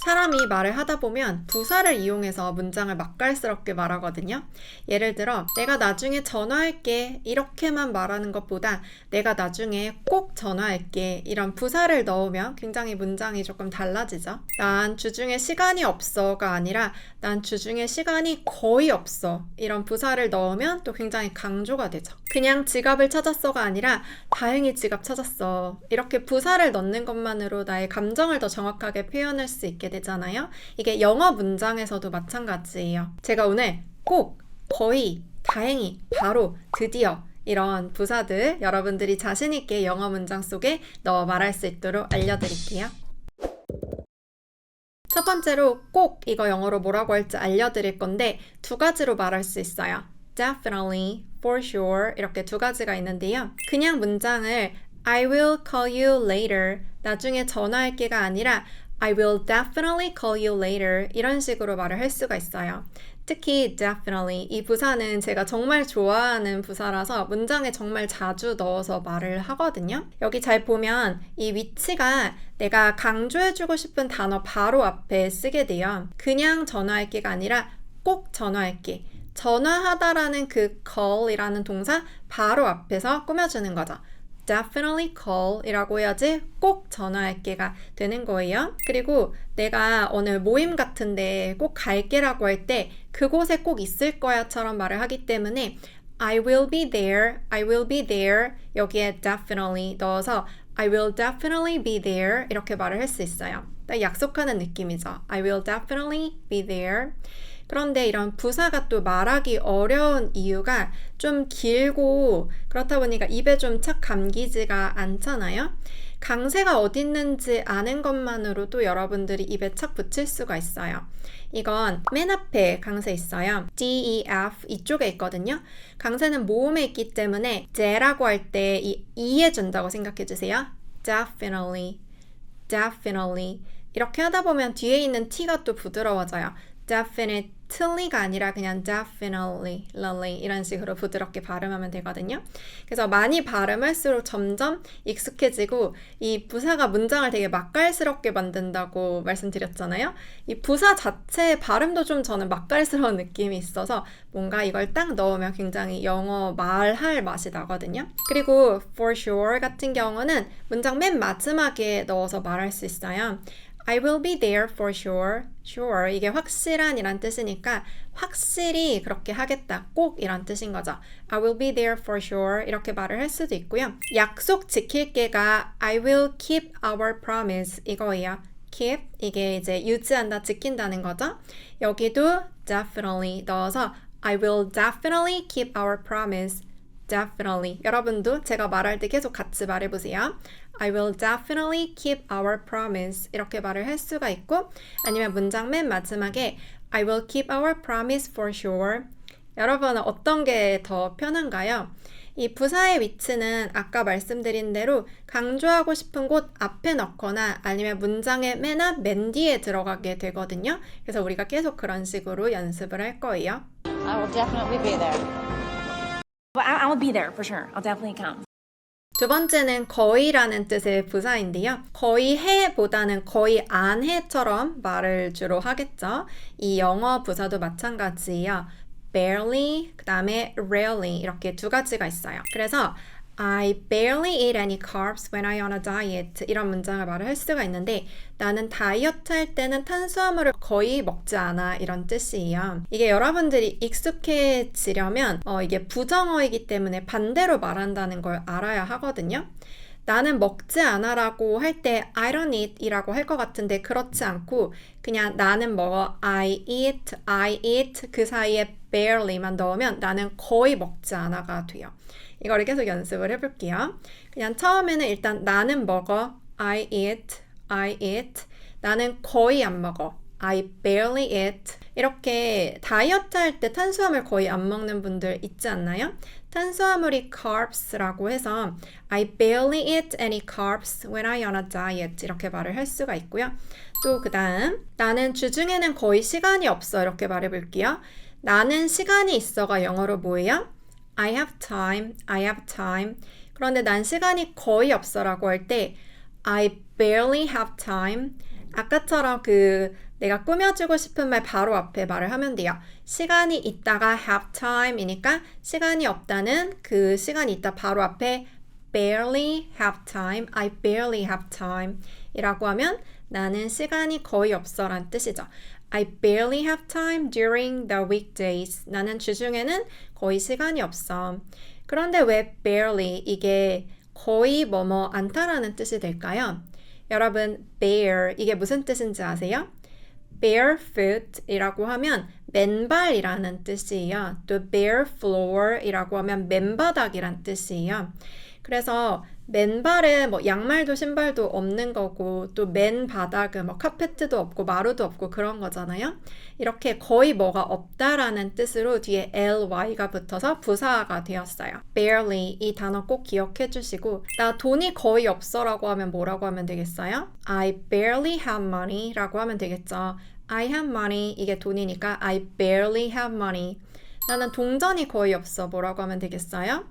사람이 말을 하다 보면 부사를 이용해서 문장을 맛깔스럽게 말하거든요. 예를 들어 내가 나중에 전화할게 이렇게만 말하는 것보다 내가 나중에 꼭 전화할게 이런 부사를 넣으면 굉장히 문장이 조금 달라지죠. 난 주중에 시간이 없어가 아니라 난 주중에 시간이 거의 없어 이런 부사를 넣으면 또 굉장히 강조가 되죠. 그냥 지갑을 찾았어가 아니라 다행히 지갑 찾았어 이렇게 부사를 넣는 것만으로 나의 감정을 더 정확하게 표현할 수 있게 되잖아요. 이게 영어 문장에서도 마찬가지예요. 제가 오늘 꼭, 거의, 다행히, 바로, 드디어 이런 부사들 여러분들이 자신 있게 영어 문장 속에 넣어 말할 수 있도록 알려드릴게요. 첫 번째로 꼭 이거 영어로 뭐라고 할지 알려드릴 건데 두 가지로 말할 수 있어요. Definitely, for sure 이렇게 두 가지가 있는데요. 그냥 문장을 I will call you later 나중에 전화할게가 아니라 I will definitely call you later 이런 식으로 말을 할 수가 있어요. 특히 definitely 이 부사는 제가 정말 좋아하는 부사라서 문장에 정말 자주 넣어서 말을 하거든요. 여기 잘 보면 이 위치가 내가 강조해주고 싶은 단어 바로 앞에 쓰게 돼요. 그냥 전화할게가 아니라 꼭 전화할게. 전화하다라는 그 call이라는 동사 바로 앞에서 꾸며주는 거죠. definitely call 이라고 해야지 꼭 전화할게가 되는 거예요. 그리고 내가 오늘 모임 같은데 꼭 갈게라고 할 때 그곳에 꼭 있을 거야 처럼 말을 하기 때문에 I will be there, I will be there 여기에 definitely 넣어서 I will definitely be there 이렇게 말을 할 수 있어요. 약속하는 느낌이죠. I will definitely be there. 그런데 이런 부사가 또 말하기 어려운 이유가 좀 길고 그렇다 보니까 입에 좀 착 감기지가 않잖아요. 강세가 어디 있는지 아는 것만으로도 여러분들이 입에 착 붙일 수가 있어요. 이건 맨 앞에 강세 있어요. D, E, F 이쪽에 있거든요. 강세는 모음에 있기 때문에 제라고 할 때 이 E에 준다고 생각해 주세요. Definitely, definitely 이렇게 하다 보면 뒤에 있는 T가 또 부드러워져요. definitely가 아니라 그냥 definitely, 이런 식으로 부드럽게 발음하면 되거든요. 그래서 많이 발음할수록 점점 익숙해지고 이 부사가 문장을 되게 맛깔스럽게 만든다고 말씀드렸잖아요. 이 부사 자체의 발음도 좀 저는 맛깔스러운 느낌이 있어서 뭔가 이걸 딱 넣으면 굉장히 영어 말할 맛이 나거든요. 그리고 for sure 같은 경우는 문장 맨 마지막에 넣어서 말할 수 있어요. I will be there for sure. Sure. 이게 확실한 이란 뜻이니까 확실히 그렇게 하겠다. 꼭 이란 뜻인 거죠. I will be there for sure. 이렇게 말을 할 수도 있고요. 약속 지킬게가 I will keep our promise 이거예요. keep 이게 이제 유지한다, 지킨다는 거죠. 여기도 definitely 넣어서 I will definitely keep our promise. Definitely. 여러분도 제가 말할 때 계속 같이 말해보세요. I will definitely keep our promise. 이렇게 말을 할 수가 있고 아니면 문장 맨 마지막에 I will keep our promise for sure. 여러분은 어떤 게 더 편한가요? 이 부사의 위치는 아까 말씀드린 대로 강조하고 싶은 곳 앞에 넣거나 아니면 문장의 맨 앞, 맨 뒤에 들어가게 되거든요. 그래서 우리가 계속 그런 식으로 연습을 할 거예요. I will definitely be there. Well, I'll be there for sure. I'll definitely come. 두 번째는 거의라는 뜻의 부사인데요. 거의 해보다는 거의 안 해처럼 말을 주로 하겠죠. 이 영어 부사도 마찬가지예요. barely, 그 다음에 rarely 이렇게 두 가지가 있어요. 그래서 I barely eat any carbs when I'm on a diet 이런 문장을 말을 할 수가 있는데 나는 다이어트 할 때는 탄수화물을 거의 먹지 않아 이런 뜻이에요. 이게 여러분들이 익숙해지려면 이게 부정어이기 때문에 반대로 말한다는 걸 알아야 하거든요. 나는 먹지 않아 라고 할 때 I don't eat 이라고 할 것 같은데 그렇지 않고 그냥 나는 먹어 I eat 그 사이에 barely만 넣으면 나는 거의 먹지 않아가 돼요. 이거를 계속 연습을 해볼게요. 그냥 처음에는 일단 나는 먹어 I eat 나는 거의 안 먹어 I barely eat 이렇게 다이어트 할 때 탄수화물 거의 안 먹는 분들 있지 않나요? 탄수화물이 carbs라고 해서 I barely eat any carbs when I'm on a diet 이렇게 말을 할 수가 있고요. 또 그 다음 나는 주중에는 거의 시간이 없어 이렇게 말해볼게요. 나는 시간이 있어가 영어로 뭐예요? I have time. 그런데 난 시간이 거의 없어라고 할 때 I barely have time. 아까처럼 내가 꾸며주고 싶은 말 바로 앞에 말을 하면 돼요. 시간이 있다가 have time이니까 시간이 없다는 그 시간이 있다 바로 앞에 barely have time, I barely have time 이라고 하면 나는 시간이 거의 없어 라는 뜻이죠. I barely have time during the weekdays. 나는 주중에는 거의 시간이 없어. 그런데 왜 barely 이게 거의 뭐뭐 않다라는 뜻이 될까요? 여러분, bare 이게 무슨 뜻인지 아세요? barefoot 이라고 하면 맨발이라는 뜻이에요. 또 bare floor 이라고 하면 맨바닥이란 뜻이에요. 그래서 맨발은 뭐 양말도 신발도 없는 거고 또 맨바닥은 뭐 카페트도 없고 마루도 없고 그런 거잖아요. 이렇게 거의 뭐가 없다라는 뜻으로 뒤에 ly가 붙어서 부사가 되었어요. barely 이 단어 꼭 기억해 주시고 나 돈이 거의 없어라고 하면 뭐라고 하면 되겠어요? I barely have money 라고 하면 되겠죠. I have money 이게 돈이니까 I barely have money. 나는 동전이 거의 없어 뭐라고 하면 되겠어요?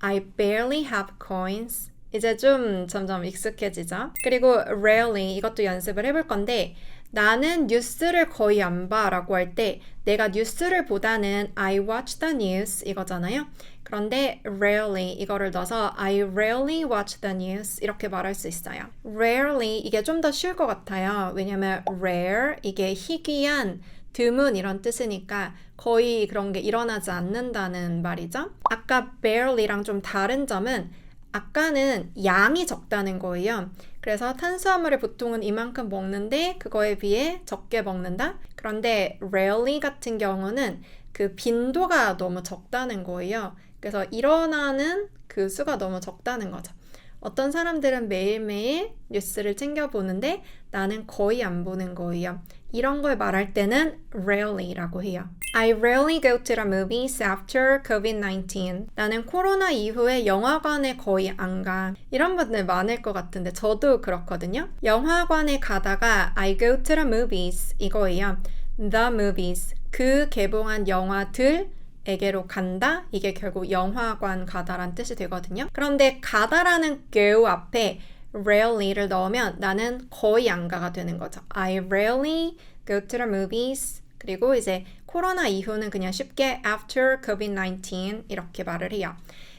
I barely have coins. 이제 좀 점점 익숙해지죠. 그리고 rarely 이것도 연습을 해볼 건데 나는 뉴스를 거의 안 봐 라고 할 때 내가 뉴스를 보다는 I watch the news 이거잖아요. 그런데 rarely 이거를 넣어서 I rarely watch the news 이렇게 말할 수 있어요. rarely 이게 좀 더 쉬울 것 같아요. 왜냐면 rare 이게 희귀한 드문 이런 뜻이니까 거의 그런 게 일어나지 않는다는 말이죠. 아까 barely랑 좀 다른 점은 아까는 양이 적다는 거예요. 그래서 탄수화물을 보통은 이만큼 먹는데 그거에 비해 적게 먹는다. 그런데 rarely 같은 경우는 그 빈도가 너무 적다는 거예요. 그래서 일어나는 그 수가 너무 적다는 거죠. 어떤 사람들은 매일매일 뉴스를 챙겨보는데 나는 거의 안 보는 거예요. 이런 걸 말할 때는 rarely라고 해요. I rarely go to the movies after COVID-19. 나는 코로나 이후에 영화관에 거의 안 가. 이런 분들 많을 것 같은데 저도 그렇거든요. 영화관에 가다가 I go to the movies 이거예요. The movies. 그 개봉한 영화들 에게로 간다? 이게 결국 영화관 가다란 뜻이 되거든요. 그런데 가다라는 go 앞에 rarely를 넣으면 나는 거의 안 가가 되는 거죠. I rarely go to the movies. 그리고 이제 코로나 이후는 그냥 쉽게 after COVID-19 이렇게 말을 해요.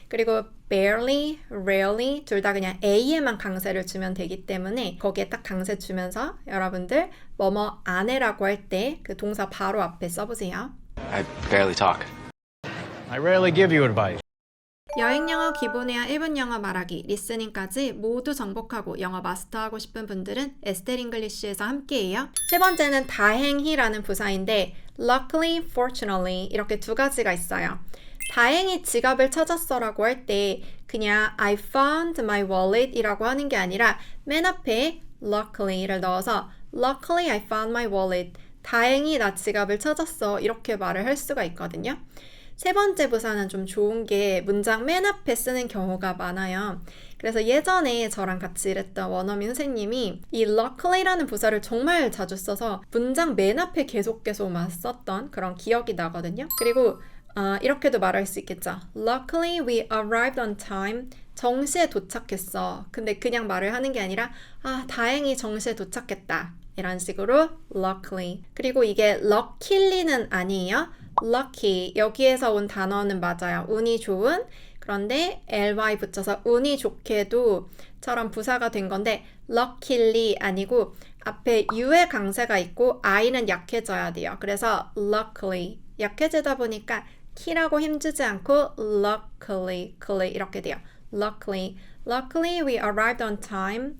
그리고 barely, rarely 둘 다 그냥 A에만 강세를 주면 되기 때문에 거기에 딱 강세 주면서 여러분들 뭐뭐 안 해라고 할 때 그 동사 바로 앞에 써보세요. I barely talk. I rarely give you advice. 여행 영어 기본회화 1분 영어 말하기 리스닝까지 모두 정복하고 영어 마스터하고 싶은 분들은 에스텔 잉글리쉬에서 함께해요. 세 번째는 다행히라는 부사인데 luckily, fortunately 이렇게 두 가지가 있어요. 다행히 지갑을 찾았어라고 할 때 그냥 I found my wallet 이라고 하는 게 아니라 맨 앞에 luckilly를 넣어서 luckily I found my wallet 다행히 나 지갑을 찾았어 이렇게 말을 할 수가 있거든요. 세 번째 부사는 좀 좋은 게 문장 맨 앞에 쓰는 경우가 많아요. 그래서 예전에 저랑 같이 일했던 원어민 선생님이 이 luckily라는 부사를 정말 자주 써서 문장 맨 앞에 계속만 썼던 그런 기억이 나거든요. 그리고 이렇게도 말할 수 있겠죠. Luckily we arrived on time. 정시에 도착했어. 근데 그냥 말을 하는 게 아니라 다행히 정시에 도착했다. 이런 식으로 luckily. 그리고 이게 luckily는 아니에요. lucky 여기에서 온 단어는 맞아요. 운이 좋은 그런데 ly 붙여서 운이 좋게도 처럼 부사가 된 건데 luckily 아니고 앞에 u의 강세가 있고 i는 약해져야 돼요. 그래서 luckily 약해지다 보니까 키라고 힘주지 않고 luckily 이렇게 돼요. luckily we arrived on time.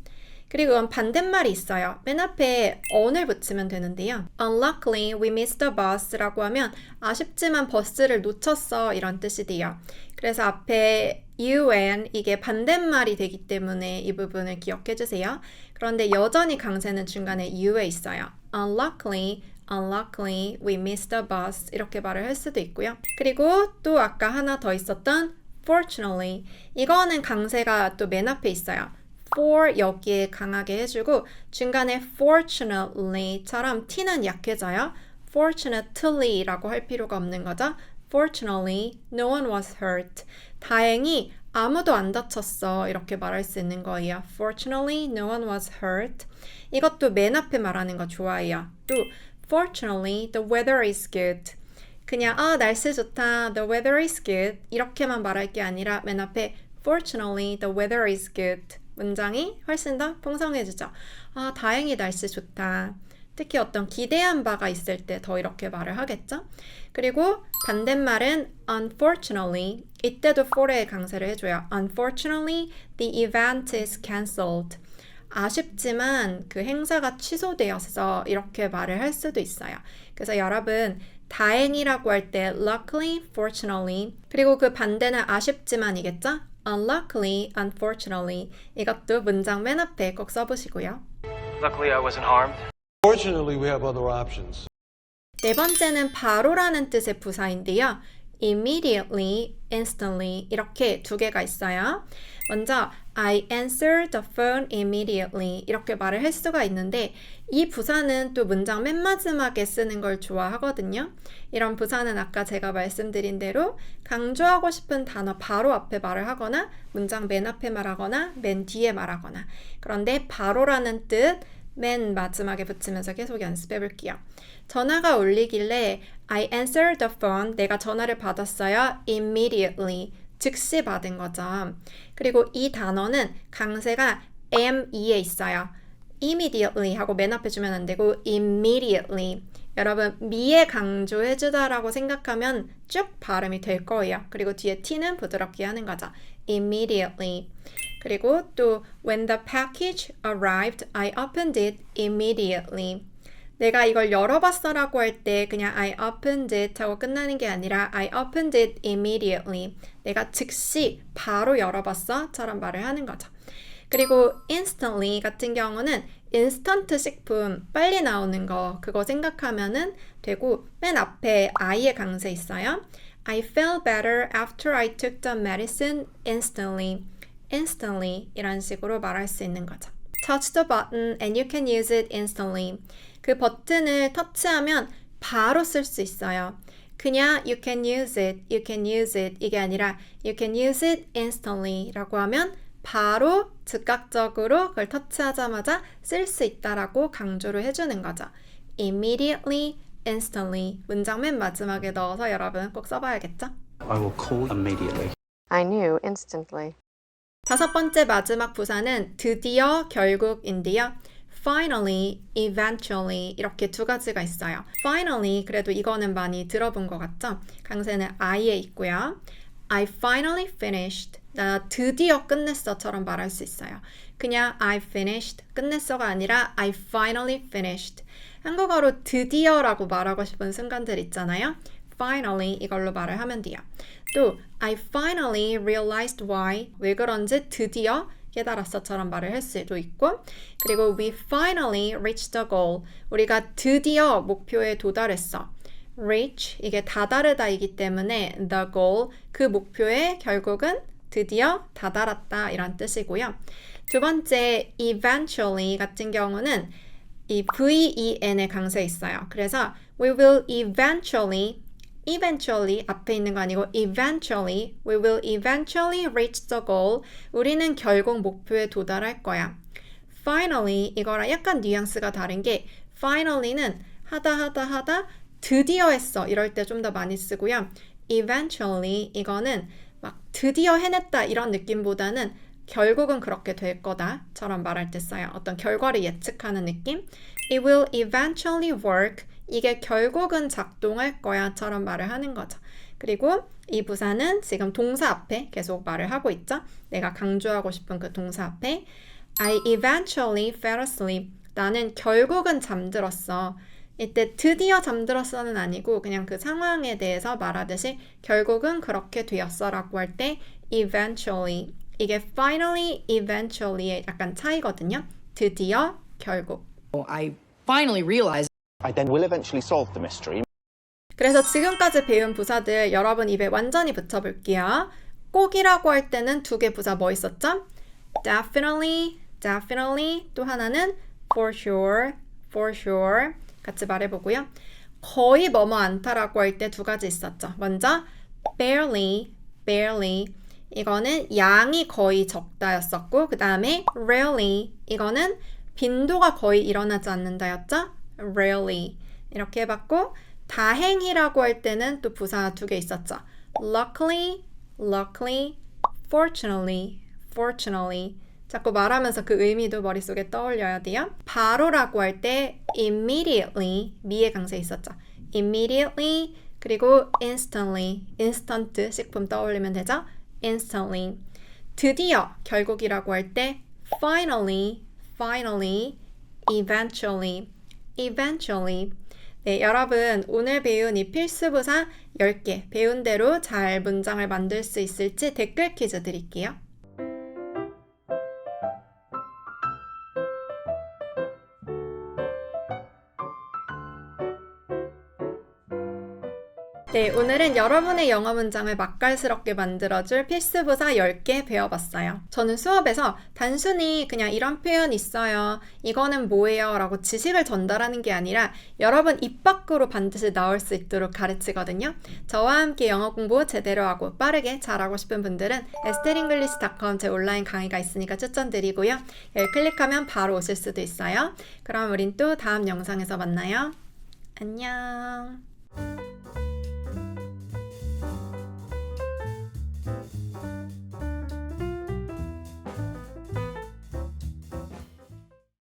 그리고 이건 반대말이 있어요. 맨 앞에 on을 붙이면 되는데요. Unluckily we missed the bus 라고 하면 아쉽지만 버스를 놓쳤어 이런 뜻이 돼요. 그래서 앞에 un 이게 반대말이 되기 때문에 이 부분을 기억해 주세요. 그런데 여전히 강세는 중간에 u에 있어요. Unluckily we missed the bus 이렇게 말을 할 수도 있고요. 그리고 또 아까 하나 더 있었던 fortunately 이거는 강세가 또 맨 앞에 있어요. for 여기에 강하게 해주고 중간에 fortunately처럼 t는 약해져요. fortunately라고 할 필요가 없는 거죠. Fortunately, no one was hurt. 다행히 아무도 안 다쳤어 이렇게 말할 수 있는 거예요. Fortunately, no one was hurt. 이것도 맨 앞에 말하는 거 좋아해요. 또 Fortunately, the weather is good. 그냥 날씨 좋다, the weather is good 이렇게만 말할 게 아니라 맨 앞에 Fortunately, the weather is good 문장이 훨씬 더 풍성해지죠. 다행히 날씨 좋다. 특히 어떤 기대한 바가 있을 때 더 이렇게 말을 하겠죠. 그리고 반대말은 unfortunately 이때도 for에 강세를 해줘요. Unfortunately, the event is cancelled. 아쉽지만 그 행사가 취소되었어 이렇게 말을 할 수도 있어요. 그래서 여러분 다행이라고 할 때 luckily, fortunately 그리고 그 반대는 아쉽지만이겠죠? unluckily, unfortunately 이것도 문장 맨 앞에 꼭 써보시고요. Luckily, I wasn't harmed. Fortunately, we have other options. 네 번째는 바로라는 뜻의 부사인데요. immediately, instantly 이렇게 두 개가 있어요. 먼저 I answered the phone immediately 이렇게 말을 할 수가 있는데 이 부사는 또 문장 맨 마지막에 쓰는 걸 좋아하거든요. 이런 부사는 아까 제가 말씀드린 대로 강조하고 싶은 단어 바로 앞에 말을 하거나 문장 맨 앞에 말하거나 맨 뒤에 말하거나 그런데 바로라는 뜻 맨 마지막에 붙이면서 계속 연습해 볼게요. 전화가 울리길래 I answered the phone. 내가 전화를 받았어요. Immediately. 즉시 받은 거죠. 그리고 이 단어는 강세가 me에 있어요. Immediately 하고 맨 앞에 주면 안 되고 immediately. 여러분 me에 강조해주다라고 생각하면 쭉 발음이 될 거예요. 그리고 뒤에 t는 부드럽게 하는 거죠. Immediately. 그리고 또 when the package arrived, I opened it immediately. 내가 이걸 열어봤어 라고 할 때 그냥 I opened it 하고 끝나는 게 아니라 I opened it immediately. 내가 즉시 바로 열어봤어 처럼 말을 하는 거죠. 그리고 instantly 같은 경우는 인스턴트 식품 빨리 나오는 거 그거 생각하면은 되고 맨 앞에 I의 강세 있어요. I felt better after I took the medicine instantly. instantly 이런 식으로 말할 수 있는 거죠. Touch the button and you can use it instantly. 그 버튼을 터치하면 바로 쓸 수 있어요. 그냥 you can use it, you can use it 이게 아니라 you can use it instantly 라고 하면 바로 즉각적으로 그걸 터치하자마자 쓸 수 있다라고 강조를 해주는 거죠. Immediately, instantly 문장 맨 마지막에 넣어서 여러분 꼭 써봐야겠죠? I will call immediately. I knew instantly. 다섯 번째 마지막 부사는 드디어 결국인데요. Finally, eventually 이렇게 두 가지가 있어요. Finally 그래도 이거는 많이 들어본 것 같죠? 강세는 I에 있고요. I finally finished. 나 드디어 끝냈어처럼 말할 수 있어요. 그냥 I finished 끝냈어가 아니라 I finally finished. 한국어로 드디어라고 말하고 싶은 순간들 있잖아요. Finally 이걸로 말을 하면 돼요. 또 I finally realized why 왜 그런지 드디어 깨달았어처럼 말을 할 수도 있고 그리고 we finally reached the goal 우리가 드디어 목표에 도달했어. reach 이게 다다르다이기 때문에 the goal 그 목표에 결국은 드디어 다다랐다 이런 뜻이고요. 두 번째 eventually 같은 경우는 이 ven의 강세 있어요. 그래서 we will eventually 앞에 있는 거 아니고 eventually we will eventually reach the goal 우리는 결국 목표에 도달할 거야. finally 이거랑 약간 뉘앙스가 다른 게 finally는 하다 드디어 했어 이럴 때 좀 더 많이 쓰고요. eventually 이거는 막 드디어 해냈다 이런 느낌보다는 결국은 그렇게 될 거다처럼 말할 때 써요. 어떤 결과를 예측하는 느낌. It will eventually work. 이게 결국은 작동할 거야처럼 말을 하는 거죠. 그리고 이 부사는 지금 동사 앞에 계속 말을 하고 있죠. 내가 강조하고 싶은 그 동사 앞에 I eventually fell asleep. 나는 결국은 잠들었어. 이때 드디어 잠들었어는 아니고 그냥 그 상황에 대해서 말하듯이 결국은 그렇게 되었어 라고 할 때 eventually 이게 finally, eventually의 약간 차이거든요. 드디어, 결국. I finally realized I then will eventually solve the mystery. 그래서 지금까지 배운 부사들 여러분 입에 완전히 붙여볼게요. 꼭이라고 할 때는 두 개 부사 뭐 있었죠? definitely, 또 하나는 for sure 같이 말해보고요. 거의 뭐뭐 않다라고 할 때 두 가지 있었죠. 먼저 barely 이거는 양이 거의 적다였었고 그 다음에 rarely 이거는 빈도가 거의 일어나지 않는다였죠? rarely 이렇게 해봤고 다행히라고 할 때는 또 부사 두 개 있었죠. luckily, luckily, fortunately, fortunately 자꾸 말하면서 그 의미도 머릿속에 떠올려야 돼요. 바로라고 할 때 immediately 미의 강세 있었죠. immediately 그리고 instantly instant 식품 떠올리면 되죠. instantly 드디어 결국이라고 할 때 finally finally eventually eventually 네, 여러분 오늘 배운 이 필수부사 10개 배운 대로 잘 문장을 만들 수 있을지 댓글 퀴즈 드릴게요. 네, 오늘은 여러분의 영어 문장을 맛깔스럽게 만들어줄 필수부사 10개 배워봤어요. 저는 수업에서 단순히 그냥 이런 표현 있어요. 이거는 뭐예요? 라고 지식을 전달하는 게 아니라 여러분 입 밖으로 반드시 나올 수 있도록 가르치거든요. 저와 함께 영어 공부 제대로 하고 빠르게 잘하고 싶은 분들은 esteringlish.com 제 온라인 강의가 있으니까 추천드리고요. 여기 클릭하면 바로 오실 수도 있어요. 그럼 우린 또 다음 영상에서 만나요. 안녕.